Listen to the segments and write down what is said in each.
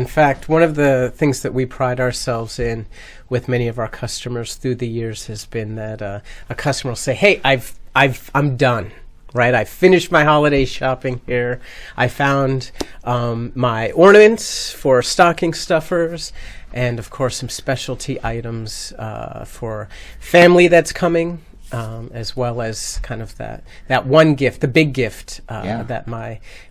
In fact, one of the things that we pride ourselves in with many of our customers through the years has been that a customer will say, "Hey, I'm done." Right, I finished my holiday shopping here. I found my ornaments for stocking stuffers, and of course some specialty items for family that's coming, as well as kind of that one gift, the big gift that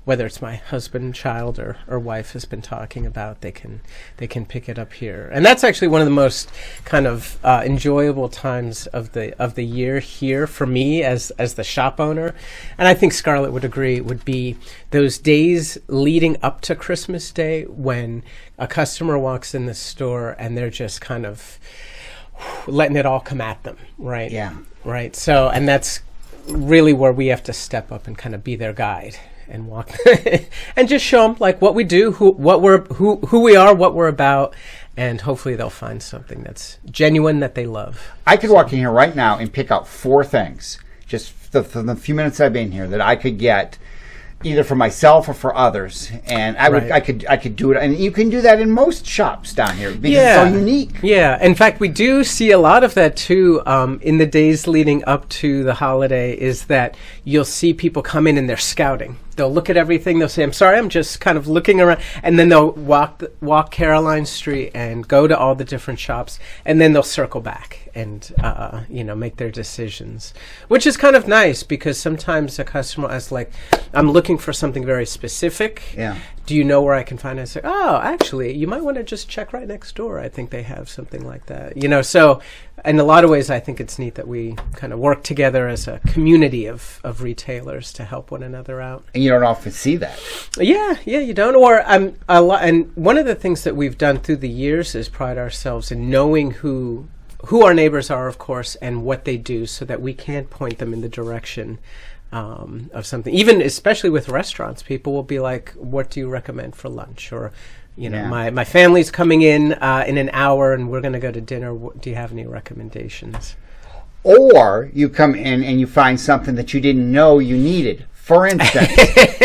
whether it's my husband, child, or wife has been talking about, they can pick it up here. And that's actually one of the most kind of enjoyable times of the year here for me as the shop owner. And I think Scarlett would agree, would be those days leading up to Christmas Day when a customer walks in the store and they're just kind of letting it all come at them, right? Yeah. Right. So, and that's really where we have to step up and kind of be their guide and walk and just show them like what we do, who we are, what we're about, and hopefully they'll find something that's genuine that they love. I could walk in here right now and pick out 4 things, just for the few minutes I've been here, that I could get either for myself or for others, and I could do it, and you can do that in most shops down here because it's so unique. Yeah, in fact, we do see a lot of that too in the days leading up to the holiday. Is that you'll see people come in and they're scouting. They'll look at everything. They'll say, "I'm sorry, I'm just kind of looking around," and then they'll walk Caroline Street and go to all the different shops, and then they'll circle back and make their decisions, which is kind of nice because sometimes a customer is like, "I'm looking for something very specific. Yeah. Do you know where I can find it?" I say, "Oh, actually, you might want to just check right next door. I think they have something like that." So in a lot of ways, I think it's neat that we kind of work together as a community of retailers to help one another out. And you don't often see that. Yeah, you don't. Or and one of the things that we've done through the years is pride ourselves in knowing who our neighbors are, of course, and what they do, so that we can point them in the direction of something. Even especially with restaurants, people will be like, "What do you recommend for lunch?" Or, my family's coming in an hour, and we're going to go to dinner. Do you have any recommendations? Or you come in and you find something that you didn't know you needed. For instance,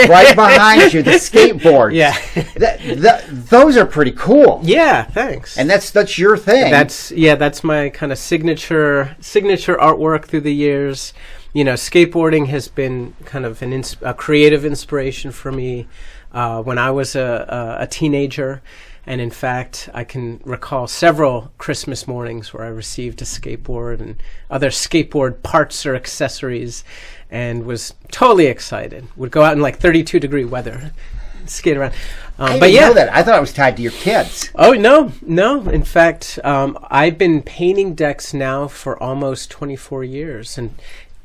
right behind you, the skateboards. Yeah. Those are pretty cool. Yeah, thanks. And that's your thing. That's my kind of signature artwork through the years. Skateboarding has been kind of a creative inspiration for me when I was a teenager. And in fact, I can recall several Christmas mornings where I received a skateboard and other skateboard parts or accessories and was totally excited. Would go out in like 32-degree weather, skate around. I didn't know that. I thought it was tied to your kids. Oh, no. In fact, I've been painting decks now for almost 24 years. And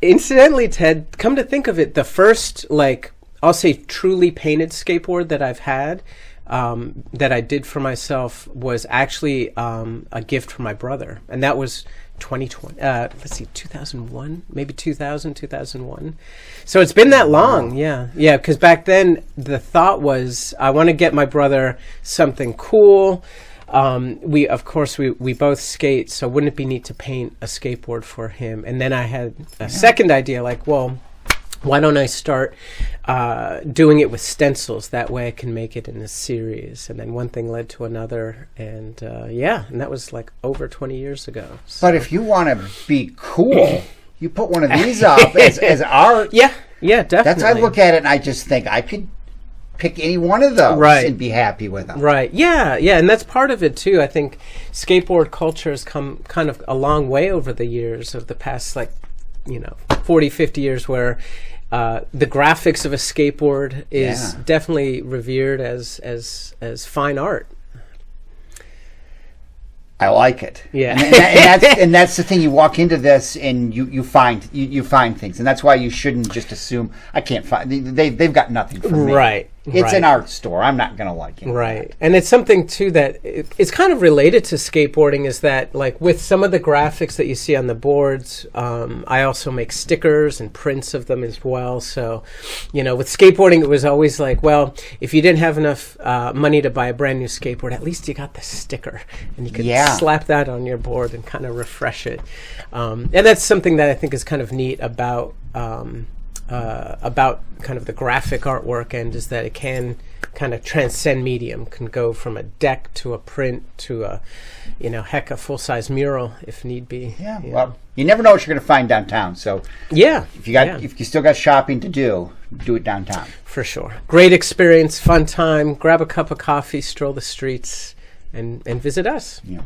incidentally, Ted, come to think of it, the first, I'll say truly painted skateboard that I've had, that I did for myself, was actually a gift from my brother, and that was 2001, maybe 2001. So it's been that long. Yeah, because back then the thought was I want to get my brother something cool. We both skate, so wouldn't it be neat to paint a skateboard for him? And then I had a second idea, why don't I start doing it with stencils? That way I can make it in a series. And then one thing led to another. And and that was over 20 years ago. So. But if you want to be cool, you put one of these up as art. Yeah, definitely. That's how I look at it, and I just think I could pick any one of those and be happy with them. Right, yeah, and that's part of it too. I think skateboard culture has come kind of a long way over the years, of the past 40, 50 years, where the graphics of a skateboard is definitely revered as fine art. I like it. Yeah, and that's the thing. You walk into this and you find things, and that's why you shouldn't just assume I can't find. They've got nothing for me. Right. It's an art store. I'm not going to like it. Right. And it's something, too, that it's kind of related to skateboarding, is that, with some of the graphics that you see on the boards, I also make stickers and prints of them as well. So, with skateboarding, it was always if you didn't have enough money to buy a brand new skateboard, at least you got the sticker. And you could slap that on your board and kind of refresh it. And that's something that I think is kind of neat about about kind of the graphic artwork end is that it can kind of transcend medium, can go from a deck to a print to a, heck, a full-size mural if need be. Yeah, well, you never know what you're going to find downtown. So if you still got shopping to do it downtown. For sure. Great experience, fun time. Grab a cup of coffee, stroll the streets, and visit us. Yeah.